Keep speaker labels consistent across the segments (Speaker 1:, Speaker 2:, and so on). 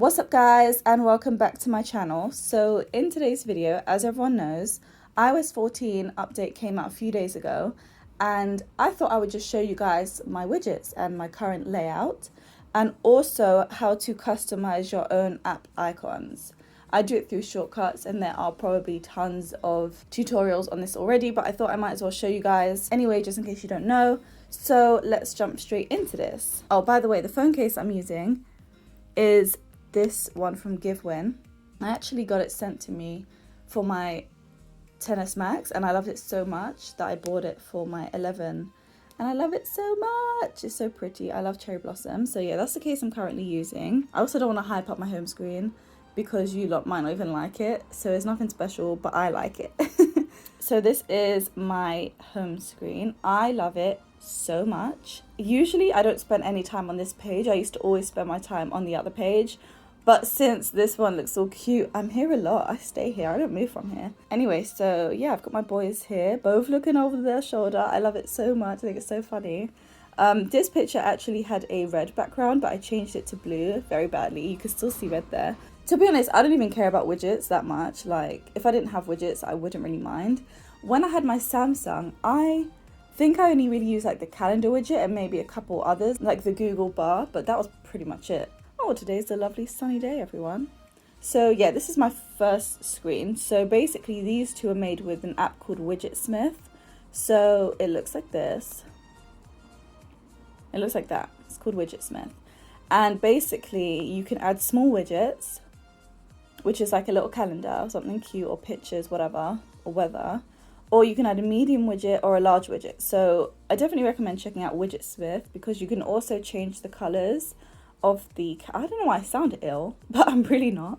Speaker 1: What's up guys, and welcome back to my channel. So in today's video, as everyone knows, iOS 14 update came out a few days ago, and I thought I would just show you guys my widgets and my current layout, and also how to customize your own app icons. I do it through shortcuts, and there are probably tons of tutorials on this already, but I thought I might as well show you guys anyway, just in case you don't know. So let's jump straight into this. Oh, by the way, the phone case I'm using is this one from GiveWin. I actually got it sent to me for my XS Max, and I loved it so much that I bought it for my 11, and I love it so much. It's so pretty. I love cherry blossom. So yeah, that's the case I'm currently using. I also don't want to hype up my home screen because you lot might not even like it, so it's nothing special, but I like it. So this is my home screen. I love it so much. Usually I don't spend any time on this page. I used to always spend my time on the other page, but since this one looks so cute, I'm here a lot. I stay here. I don't move from here. Anyway, so yeah, I've got my boys here, both looking over their shoulder. I love it so much. I think it's so funny. This picture actually had a red background, but I changed it to blue very badly. You can still see red there. To be honest, I don't even care about widgets that much. Like, if I didn't have widgets, I wouldn't really mind. When I had my Samsung, I think I only really used like the calendar widget and maybe a couple others, like the Google bar, but that was pretty much it. Oh, today's a lovely sunny day, everyone. So yeah, this is my first screen. So basically these two are made with an app called Widgetsmith. So it looks like this. It looks like that. It's called Widgetsmith. And basically you can add small widgets, which is like a little calendar or something cute, or pictures, whatever, or weather. Or you can add a medium widget or a large widget. So I definitely recommend checking out Widgetsmith because you can also change the colors of the, I don't know why I sound ill, but I'm really not.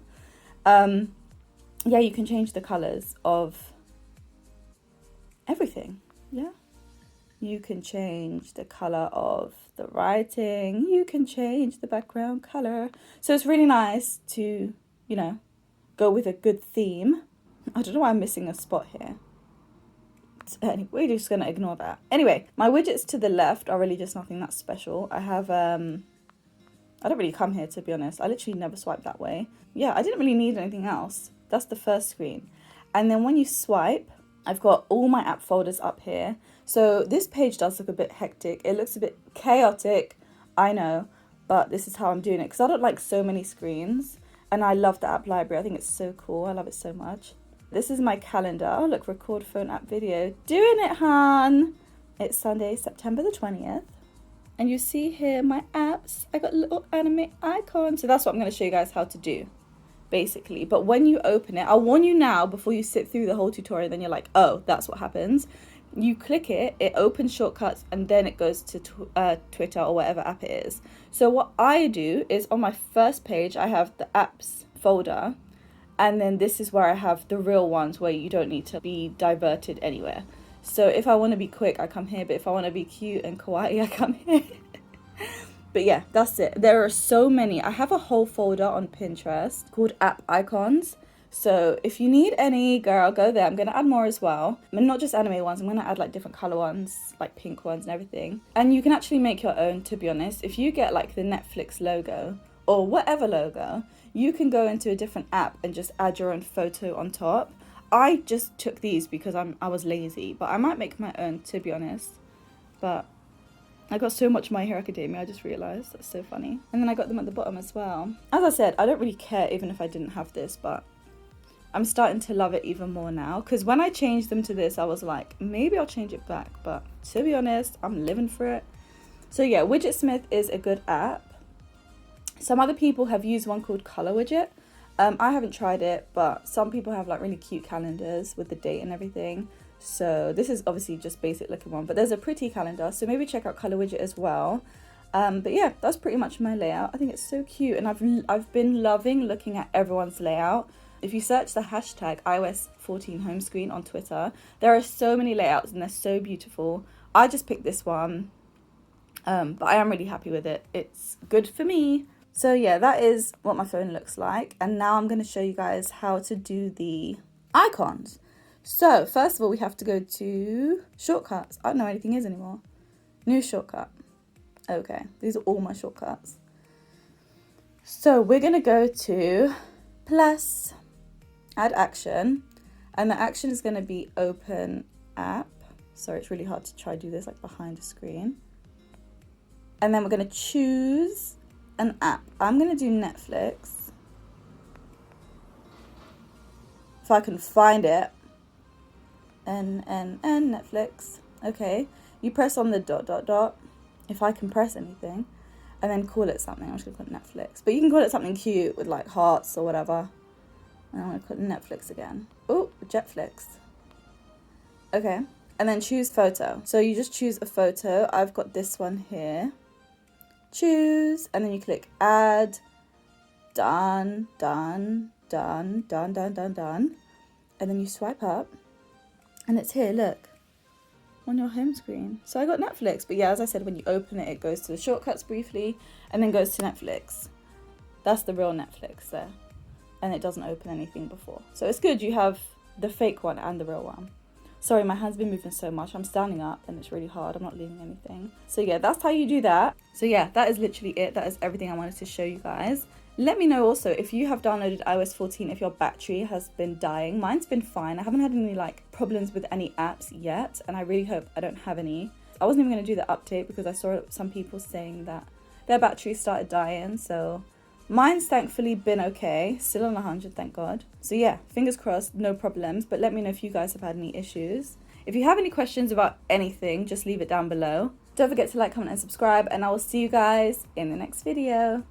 Speaker 1: Yeah, you can change the colors of everything. Yeah. You can change the color of the writing. You can change the background color. So it's really nice to, you know, go with a good theme. I don't know why I'm missing a spot here. Anyway, we're just gonna ignore that. Anyway, my widgets to the left are really just nothing that special. I have I don't really come here, to be honest. I literally never swipe that way. Yeah, I didn't really need anything else. That's the first screen. And then when you swipe, I've got all my app folders up here. So this page does look a bit hectic. It looks a bit chaotic, I know, but this is how I'm doing it because I don't like so many screens. And I love the app library. I think it's so cool. I love it so much. This is my calendar. Oh, look, record phone app video. Doing it, hon. It's Sunday, September the 20th. And you see here my apps. I got little anime icons. So that's what I'm going to show you guys how to do, basically. But when you open it, I'll warn you now before you sit through the whole tutorial, then you're like, oh, that's what happens. You click it, it opens shortcuts, and then it goes to Twitter or whatever app it is. So what I do is on my first page, I have the apps folder. And then this is where I have the real ones where you don't need to be diverted anywhere. So if I want to be quick, I come here. But if I want to be cute and kawaii, I come here. But yeah, that's it. There are so many. I have a whole folder on Pinterest called app icons. So if you need any, girl, go there. I'm going to add more as well. I mean, not just anime ones. I'm going to add like different color ones, like pink ones and everything. And you can actually make your own, to be honest. If you get like the Netflix logo or whatever logo, you can go into a different app and just add your own photo on top. I just took these because I was lazy, but I might make my own, to be honest. But I got so much My Hero Academia, I just realised. That's so funny. And then I got them at the bottom as well. As I said, I don't really care even if I didn't have this, but I'm starting to love it even more now. Because when I changed them to this, I was like, maybe I'll change it back. But to be honest, I'm living for it. So yeah, Widgetsmith is a good app. Some other people have used one called Color Widget. I haven't tried it, but some people have like really cute calendars with the date and everything. So this is obviously just basic looking one, but there's a pretty calendar. So maybe check out Color Widget as well. But yeah, that's pretty much my layout. I think it's so cute, and I've been loving looking at everyone's layout. If you search the hashtag iOS 14 home screen on Twitter, there are so many layouts and they're so beautiful. I just picked this one, but I am really happy with it. It's good for me. So yeah, that is what my phone looks like. And now I'm going to show you guys how to do the icons. So first of all, we have to go to shortcuts. I don't know what anything is anymore. New shortcut. Okay, these are all my shortcuts. So we're going to go to plus, add action, and the action is going to be open app. Sorry, it's really hard to try to do this like behind the screen. And then we're going to choose an app. I'm going to do Netflix. If I can find it. Netflix. Okay. You press on the ... if I can press anything. And then call it something. I'm just going to call it Netflix. But you can call it something cute with like hearts or whatever. And I'm going to call it Netflix again. Oh, Jetflix. Okay. And then choose photo. So you just choose a photo. I've got this one here. Choose. And then you click add. Done. Done. Done. Done. Done. Done. Done. And then you swipe up. And it's here, look. On your home screen. So I got Netflix, but yeah, as I said, when you open it, it goes to the shortcuts briefly and then goes to Netflix. That's the real Netflix there. And it doesn't open anything before. So it's good you have the fake one and the real one. Sorry, my hand's been moving so much. I'm standing up and it's really hard. I'm not leaving anything. So yeah, that's how you do that. So yeah, that is literally it. That is everything I wanted to show you guys. Let me know also if you have downloaded iOS 14, if your battery has been dying. Mine's been fine. I haven't had any like problems with any apps yet, and I really hope I don't have any. I wasn't even going to do the update because I saw some people saying that their battery started dying, so mine's thankfully been okay. Still on 100, thank God. So yeah, fingers crossed, no problems, but let me know if you guys have had any issues. If you have any questions about anything, just leave it down below. Don't forget to like, comment, and subscribe, and I will see you guys in the next video.